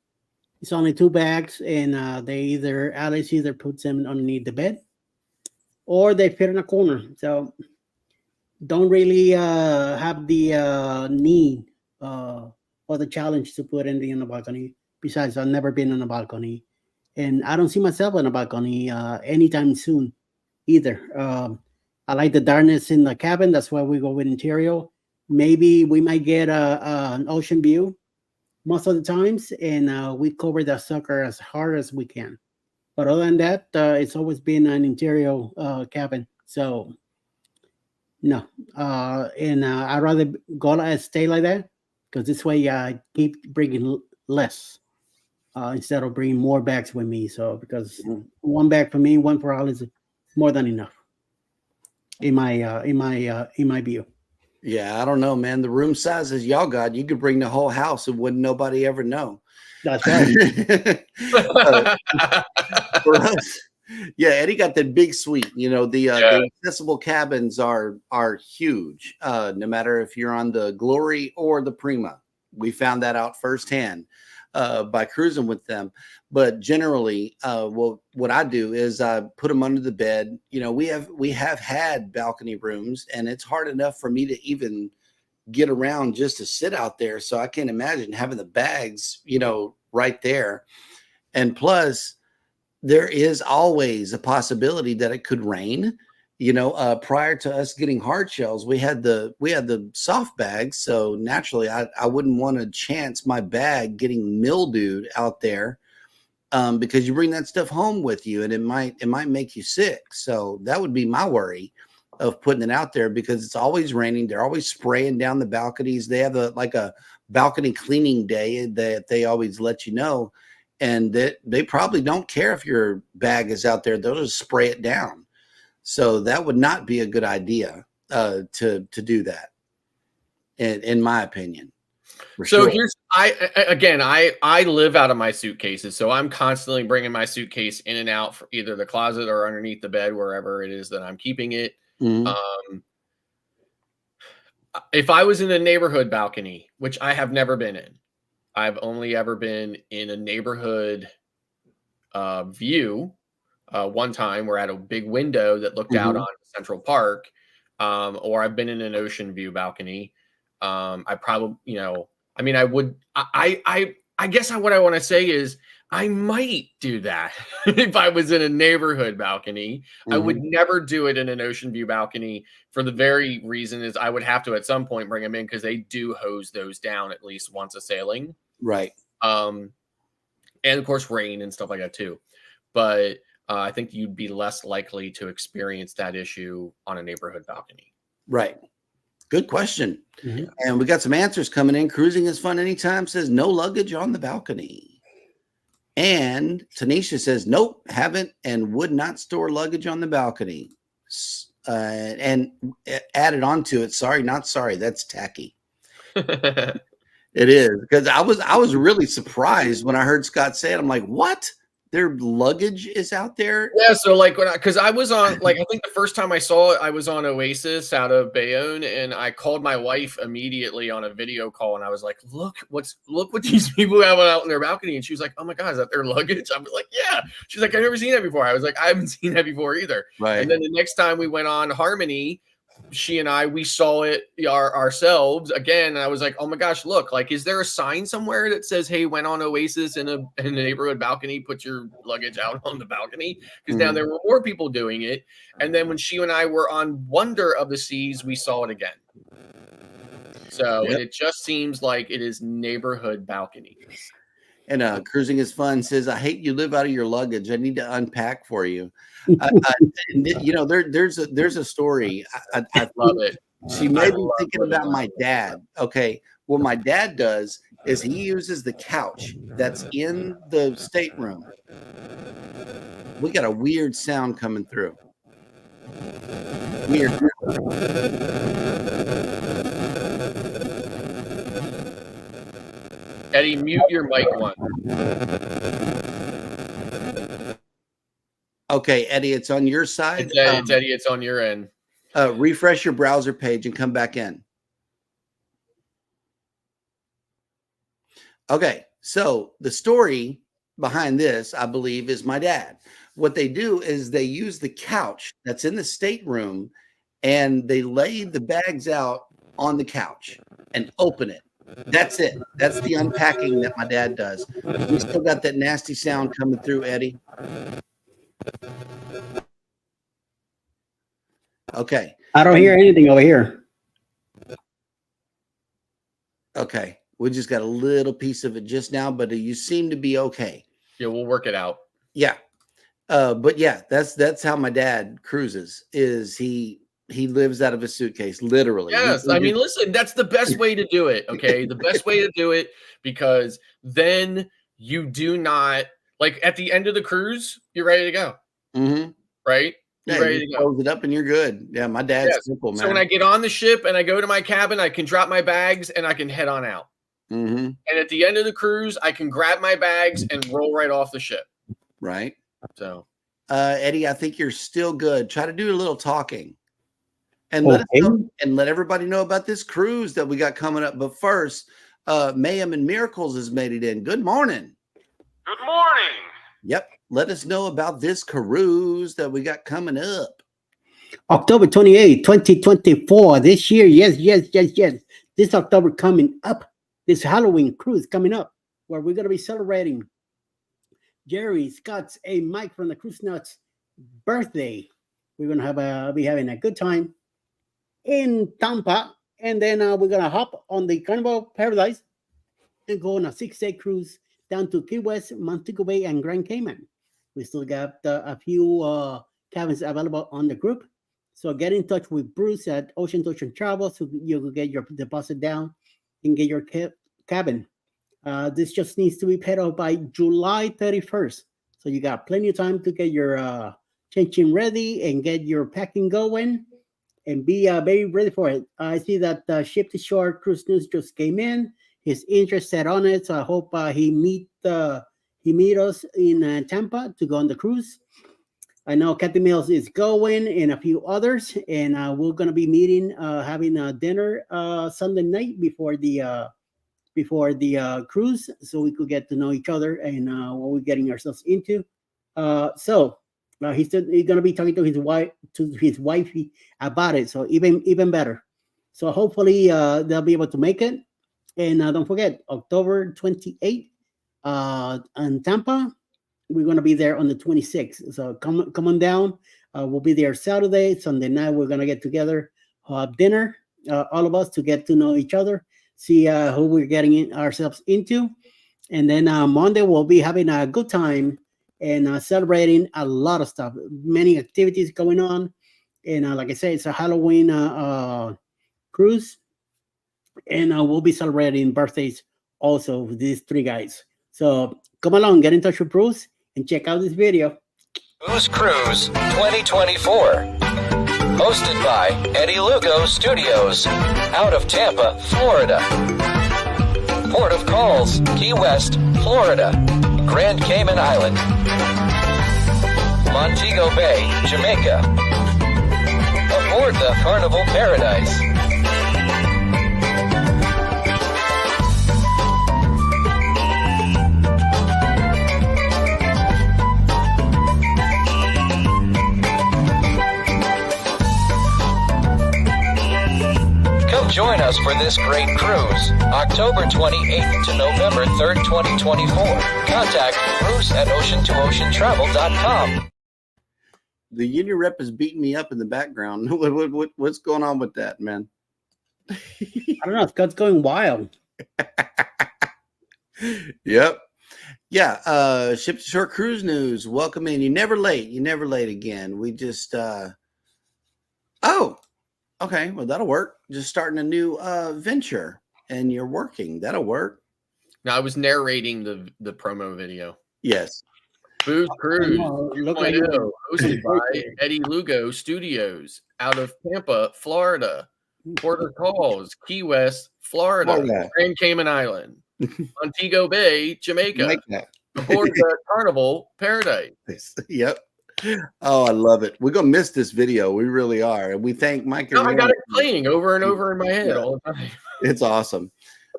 It's only 2 bags, and Alice either puts them underneath the bed or they fit in a corner. So don't really have the need or the challenge to put anything on the balcony. Besides, I've never been on a balcony, and I don't see myself on a balcony anytime soon either. I like the darkness in the cabin. That's why we go with interior. Maybe we might get an ocean view most of the times, and we cover the sucker as hard as we can. But other than that, it's always been an interior cabin. So no, and I'd rather stay like that because this way I keep bringing less instead of bringing more bags with me. So because 1 bag for me, 1 for Alice is more than enough in my view.
Yeah, I don't know, man. The room sizes y'all got, you could bring the whole house and wouldn't nobody ever know.
That's right.
For us, yeah, Eddie got that big suite. The accessible cabins are huge. No matter if you're on the Glory or the Prima, we found that out firsthand by cruising with them. But generally, what I do is I put them under the bed. We have had balcony rooms, and it's hard enough for me to even get around just to sit out there. So I can't imagine having the bags, right there. And plus, there is always a possibility that it could rain. Prior to us getting hard shells, we had the soft bags. So naturally, I wouldn't want to chance my bag getting mildewed out there, because you bring that stuff home with you, and it might make you sick. So that would be my worry of putting it out there, because it's always raining. They're always spraying down the balconies. They have a balcony cleaning day that they always let you know. And that they probably don't care if your bag is out there. They'll just spray it down. So that would not be a good idea to do that, in my opinion.
So here's I live out of my suitcases, so I'm constantly bringing my suitcase in and out for either the closet or underneath the bed, wherever it is that I'm keeping it. If I was in a neighborhood balcony, which I have never been in, I've only ever been in a neighborhood view. One time we're at a big window that looked out on Central Park, or I've been in an ocean view balcony. I probably, I guess what I want to say is I might do that if I was in a neighborhood balcony. I would never do it in an ocean view balcony, for the very reason is I would have to at some point bring them in, because they do hose those down at least once a sailing.
Right.
And of course rain and stuff like that too. But I think you'd be less likely to experience that issue on a neighborhood balcony.
Right. Good question. And we got some answers coming in. Cruising is fun anytime says no luggage on the balcony. And Tanisha says, nope, haven't and would not store luggage on the balcony. And added on to it, sorry, not sorry. That's tacky. It is, because I was really surprised when I heard Scott say it. I'm like, what? Their luggage is out there?
Yeah, so because I was on, I think the first time I saw it, I was on Oasis out of Bayonne, and I called my wife immediately on a video call, and I was like, look what these people have out on their balcony. And she was like, oh my God, is that their luggage? I was like, yeah. She's like, I've never seen that before. I was like, I haven't seen that before either.
Right.
And then the next time we went on Harmony, she and we saw it ourselves again, and I was like, oh my gosh, look, is there a sign somewhere that says, hey, went on Oasis in a neighborhood balcony, put your luggage out on the balcony? Because now there were more people doing it. And then when she and I were on Wonder of the Seas, we saw it again. So
Yep.
and it just seems like it is neighborhood balconies.
And Cruising is Fun says, I hate you live out of your luggage. I need to unpack for you. There's a story. I
Love it.
She may
I
be
love
thinking
living
about
out
my
of
dad. Okay. What my dad does is he uses the couch that's in the stateroom. We got a weird sound coming through. Weird.
Eddie, mute your mic one.
Okay, Eddie, it's on your side.
It's Eddie, it's on your end.
Refresh your browser page and come back in. Okay, so the story behind this, I believe, is my dad. What they do is they use the couch that's in the stateroom and they lay the bags out on the couch and open it. That's it. That's the unpacking that my dad does. We still got that nasty sound coming through, Eddie. Okay.
I don't hear anything over here.
Okay. We just got a little piece of it just now, but you seem to be okay.
Yeah, we'll work it out.
Yeah. But yeah, that's how my dad cruises. Is he lives out of a suitcase, literally.
Yes, I mean, listen, that's the best way to do it. Okay, the best way to do it, because then you do not, like, at the end of the cruise, you're ready to go.
Mm-hmm.
Right? You're
Yeah,
ready to go.
Close it up and you're good. Yeah, my dad's
Yes.
simple, man.
So when I get on the ship and I go to my cabin, I can drop my bags and I can head on out.
Mm-hmm.
And at the end of the cruise, I can grab my bags and roll right off the ship.
Right.
So,
Eddie, I think you're still good. Try to do a little talking. And let us know, and let everybody know about this cruise that we got coming up. But first, Mayhem and Miracles has made it in. Good morning.
Good morning.
Yep. Let us know about this cruise that we got coming up.
October 28, 2024. This year. Yes. This October coming up. This Halloween cruise coming up, where we're going to be celebrating Jerry, Scott's, and Mike from the Cruise Nuts birthday. We're going to be having a good time in Tampa, and then we're going to hop on the Carnival Paradise and go on a 6-day cruise down to Key West, Montego Bay, and Grand Cayman. We still got a few cabins available on the group. So get in touch with Bruce at Ocean to Ocean Travel so you can get your deposit down and get your cabin. This just needs to be paid off by July 31st. So you got plenty of time to get your changing ready and get your packing going and be very ready for it. I see that Ship to Shore Cruise News just came in. His interest set on it. So I hope he meet us in Tampa to go on the cruise. I know Kathy Mills is going and a few others, and we're going to be meeting, having a dinner Sunday night before the cruise, so we could get to know each other and what we're getting ourselves into. So he said he's going to be talking to his wifey about it, so even better. So hopefully they'll be able to make it. And don't forget, October 28th in Tampa. We're going to be there on the 26th. So come on down. We'll be there Saturday. Sunday night, we're going to get together, have dinner, all of us, to get to know each other, see who we're getting ourselves into. And then Monday, we'll be having a good time and celebrating a lot of stuff, many activities going on. And like I said, it's a Halloween cruise. And we'll be celebrating birthdays also with these three guys. So come along, get in touch with Bruce, and check out this video.
Booze Cruise 2024. Hosted by Eddie Lugo Studios. Out of Tampa, Florida. Port of Calls, Key West, Florida. Grand Cayman Island. Montego Bay, Jamaica. Aboard the Carnival Paradise. Join us for this great cruise, October 28th to November 3rd, 2024. Contact Bruce at ocean2oceantravel.com.
The union rep is beating me up in the background. What's going on with that, man?
I don't know. Scott's going wild.
Yep. Yeah. Ship to Shore Cruise News. Welcome in. You're never late. You're never late again. We just oh, okay. Well, that'll work. Just starting a new venture and you're working. That'll work.
No, I was narrating the promo video.
Yes.
Booze Cruise
Look like
2.0, hosted by Eddie Lugo Studios out of Tampa, Florida. Port of Calls, Key West, Florida. Grand Cayman Island. Montego Bay, Jamaica.
Like that.
Aboard the Carnival Paradise.
Yep. Oh, I love it. We're gonna miss this video. We really are. And we thank Mike.
No, I got it playing over and over in my head all the time.
It's awesome.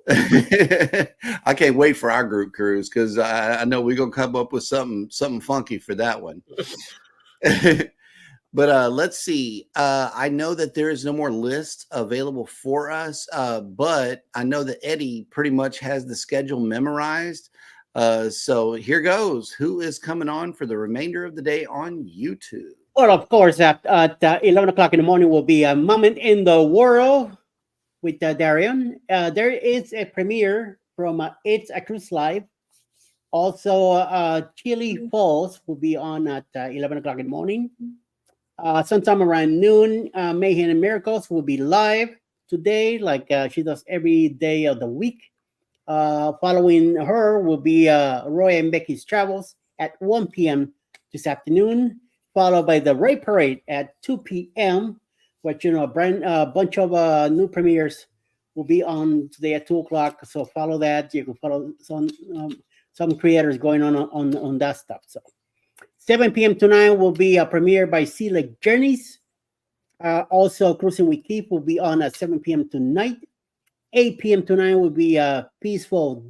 I can't wait for our group cruise because I know we're gonna come up with something funky for that one. But let's see. I know that there is no more list available for us, but I know that Eddie pretty much has the schedule memorized. So here goes. Who is coming on for the remainder of the day on YouTube?
Well, of course, at 11 o'clock in the morning will be a moment in the world with Darian. There is a premiere from It's a Cruise Live. Also, Chili Falls will be on at 11 o'clock in the morning. Sometime around noon, Mayhem and Miracles will be live today, like she does every day of the week. Following her will be Roy and Becky's Travels at 1 p.m. this afternoon, followed by the Ray Parade at 2 p.m., which, a bunch of new premieres will be on today at 2 o'clock. So follow that. You can follow some creators going on that stuff. So 7 p.m. tonight will be a premiere by Sea Lake Journeys. Also, Cruising with Keith will be on at 7 p.m. tonight. 8 p.m. tonight will be Peaceful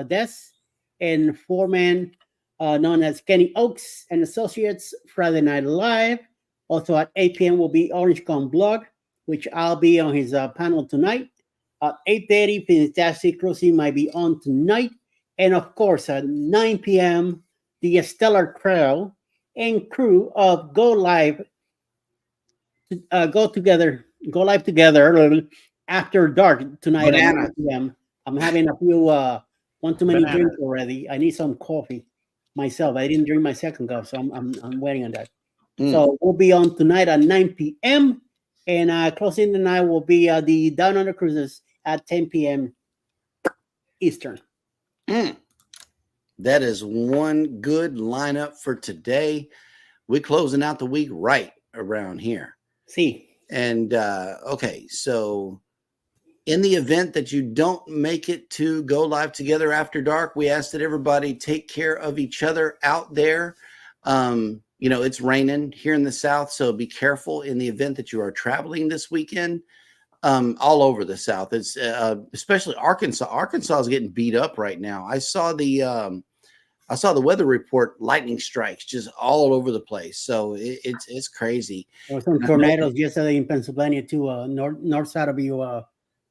Death and four-man known as Kenny Oaks and Associates Friday Night Live. Also at 8 p.m. will be Orange Con Blog, which I'll be on his panel tonight. At 8:30, Fantastic Cruising might be on tonight. And of course, at 9 p.m., the Stellar Crow and crew of Go Live together after dark tonight at 9 p.m. I'm having a few one too many drinks already. I need some coffee myself. I didn't drink my second cup, so I'm waiting on that. So we'll be on tonight at 9 p.m. and closing the night will be the Down Under Cruises at 10 p.m. Eastern.
That is one good lineup for today. We're closing out the week right around here.
See.
And okay, so in the event that you don't make it to Go Live Together After Dark, we ask that everybody take care of each other out there. It's raining here in the South, so be careful in the event that you are traveling this weekend. All over the South, it's especially Arkansas. Arkansas is getting beat up right now. I saw the weather report, lightning strikes just all over the place. So it's crazy.
There were some tornadoes yesterday in Pennsylvania too, north side of you,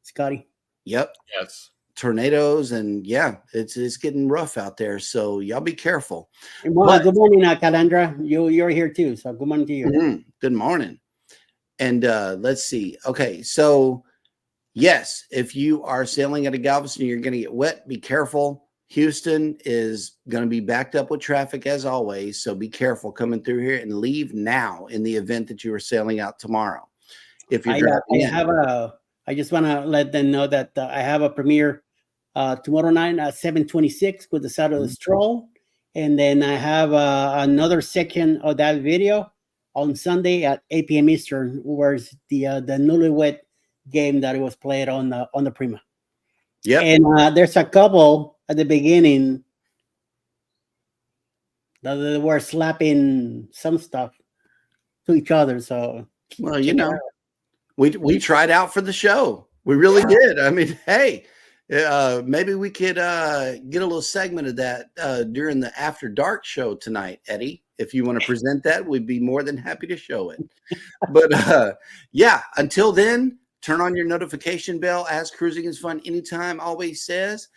Scotty.
Yep.
Yes.
Tornadoes, and yeah, it's getting rough out there. So y'all be careful.
Good morning, Calandra. You're here too. So good morning to you.
Good morning. And let's see. Okay, so yes, if you are sailing out of Galveston, you're going to get wet. Be careful. Houston is going to be backed up with traffic as always, so be careful coming through here and leave now in the event that you are sailing out tomorrow. If you're driving
I just want to let them know that I have a premiere tomorrow night at 7:26 with the Side of the Stroll, and then I have another section of that video on Sunday at 8 p.m. Eastern, where's the Newlywed game that was played on the Prima.
Yeah,
and there's a couple at the beginning that they were slapping some stuff to each other. So,
well, we tried out for the show. We really did. I mean, hey, maybe we could get a little segment of that during the After Dark show tonight, Eddie. If you want to present that, we'd be more than happy to show it. But yeah, until then, turn on your notification bell, as Cruising is Fun Anytime always says.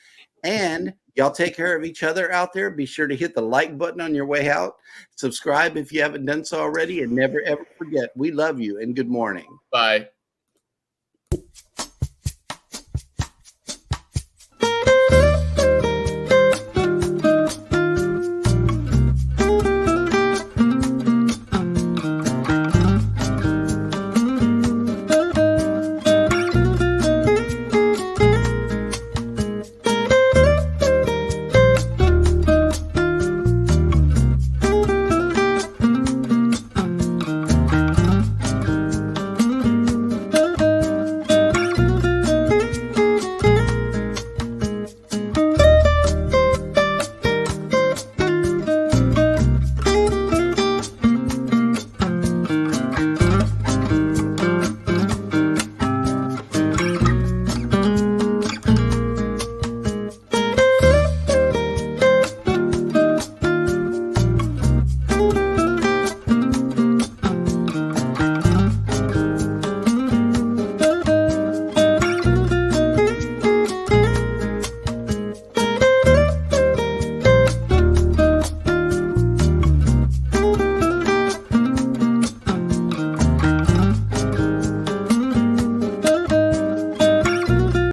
And y'all take care of each other out there. Be sure to hit the like button on your way out. Subscribe if you haven't done so already. And never, ever forget, we love you and good morning.
Bye.